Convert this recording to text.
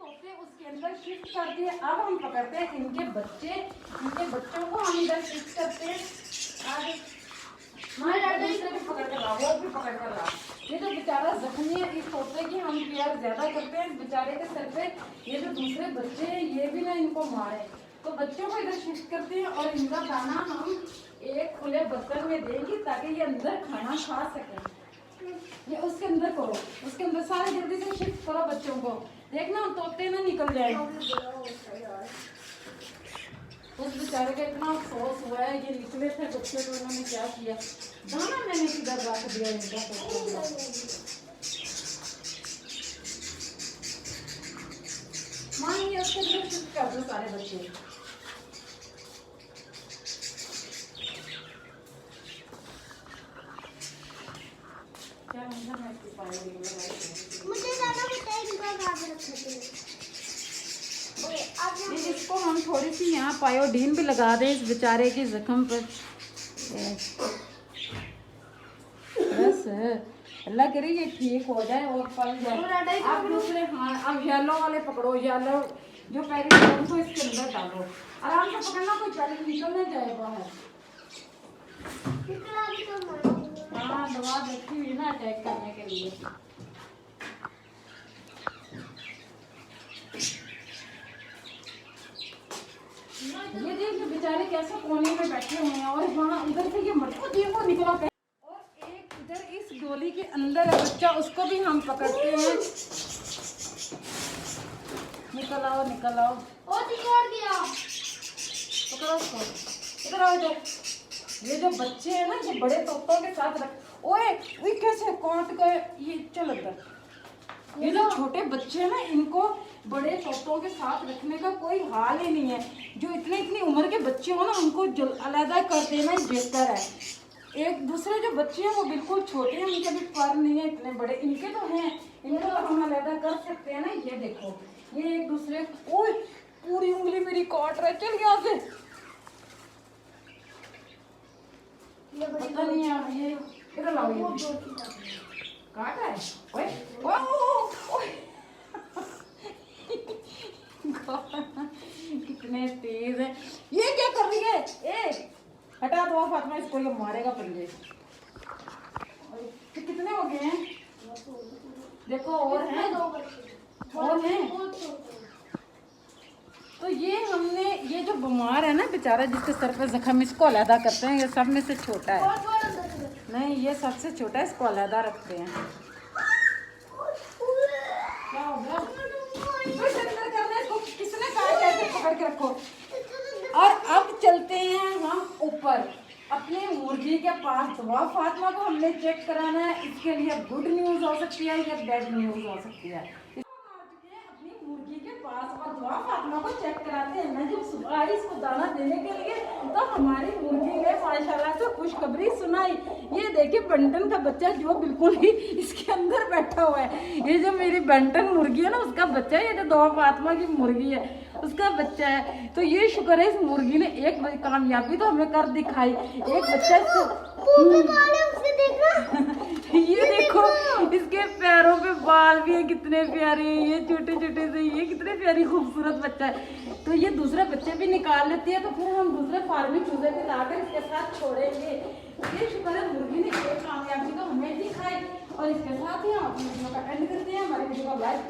तोते उसके अंदर शिफ्ट कर दिए। अब हम पकड़ते हैं इनके बच्चों को हम इधर शिफ्ट करते हैं। आगे दूसरे भी पकड़ कर रहा, वो भी पकड़ कर रहा। ये जो बेचारा जख्मी है, इस तोते की हम केयर ज्यादा करते हैं। बेचारे के सर पे ये जो दूसरे बच्चे हैं ये भी ना इनको मारे, तो बच्चों को इधर शिफ्ट करते हैं और इनका दाना हम एक खुले बर्तन में देंगे ताकि ये अंदर खाना खा सके। ये उसके अंदर करो, उसके अंदर सारे जल्दी से शिफ्ट करो बच्चों को, देखना तोते ना निकल जाए। उस बेचारे का इतना अफसोस हुआ है, ये निकले थे बच्चे तो उन्होंने क्या किया, दाना मैंने किधर रख दिया इनका तोते का। मान ये उसके अंदर शिफ्ट कर दो सारे बच्चे। मुझे ज़्यादा पता है इनका कहाँ रखते हैं। इसको हम थोड़ी सी यहाँ पायोडीन भी लगा दें इस बेचारे के जख्म पर, बस अल्लाह करे ये ठीक हो जाए और पल जाए। आप दूसरे हाँ, अब येलो वाले पकड़ो, येलो जो पैकेट को इसके अंदर डालो, आराम से पकड़ना, कोई जल्द निकल ना जाए बाहर। हाँ दवा रखी हुई ना अटैक करने के लिए। ये देखिए बेचारे कैसे कोने में बैठे हुए हैं और वहाँ उधर से ये मटको देखो निकला। और एक इधर इस डोली के अंदर है बच्चा, उसको भी हम पकड़ते हैं। निकल आओ निकल आओ, पकड़ो उसको, इधर आओ इधर। ये जो बच्चे हैं ना ये बड़े तोतों के साथ रख, ओए ओए कैसे काट गए ये, चल अंदर। ये जो छोटे बच्चे हैं ना इनको बड़े तोतों के साथ रखने का कोई हाल ही नहीं है। जो इतनी उम्र के बच्चे हो ना उनको अलग कर देना ही बेहतर है। एक दूसरे जो बच्चे हैं वो बिल्कुल छोटे हैं, उनके भी पर नहीं है इतने बड़े, इनके तो हैं, इनको तो हम अलग कर सकते हैं ना। ये देखो ये एक दूसरे, ओए पूरी उंगली मेरी काट रहा है, चल यहाँ से, पता नहीं है ये इधर लाओ, ये काट है। ओए ओए कितने तेज है, ये क्या कर रही है, ए हटा दो फातिमा इसको, ये मारेगा पंजे। कितने हो गए हैं देखो, और हैं और हैं। तो ये हमने ये जो बीमार है ना बेचारा जिसके सर पे जख्म, इसको अलहदा करते हैं। ये सब में से छोटा है, नहीं ये सबसे छोटा है, इसको अलहदा रखते हैं। क्या हो गया, किसने कहा कैसे पकड़ के रखो। और अब चलते हैं हम ऊपर अपने मुर्गी के पास। दवा फातिमा को हमने चेक कराना है, इसके लिए गुड न्यूज़ हो सकती है या बैड न्यूज़ हो सकती है। अपनी मुर्गी के पास और दवा फातिमा को चेक कराते हैं। मैं जब सुबह आई इसको दाना देने के लिए तो हमारी मुर्गी ने माशाल्लाह से खुशखबरी सुनाई। ये देखिए बंटन का बच्चा जो बिल्कुल ही इसके अंदर बैठा हुआ है। ये जो मेरी बंटन मुर्गी है ना उसका बच्चा है, ये जो दवा फातिमा की मुर्गी है उसका बच्चा है। तो ये शुक्र है इस मुर्गी ने एक कामयाबी तो हमें कर दिखाई, एक बच्चा ये देखो इसके पैरों पे बाल भी है कितने प्यारे, ये छोटे छोटे से, ये कितने प्यारी खूबसूरत बच्चा है। तो ये दूसरे बच्चे भी निकाल लेती है, तो फिर हम दूसरे फार्मिंग चूजे पे लाकर इसके साथ छोड़ेंगे। ये शुक्र है मुर्गी ने एक कामयाबी तो हमें दिखाई। और इसके साथ ही हम अपनी वीडियो का एंड करते हैं। हमारी वीडियो का लाइक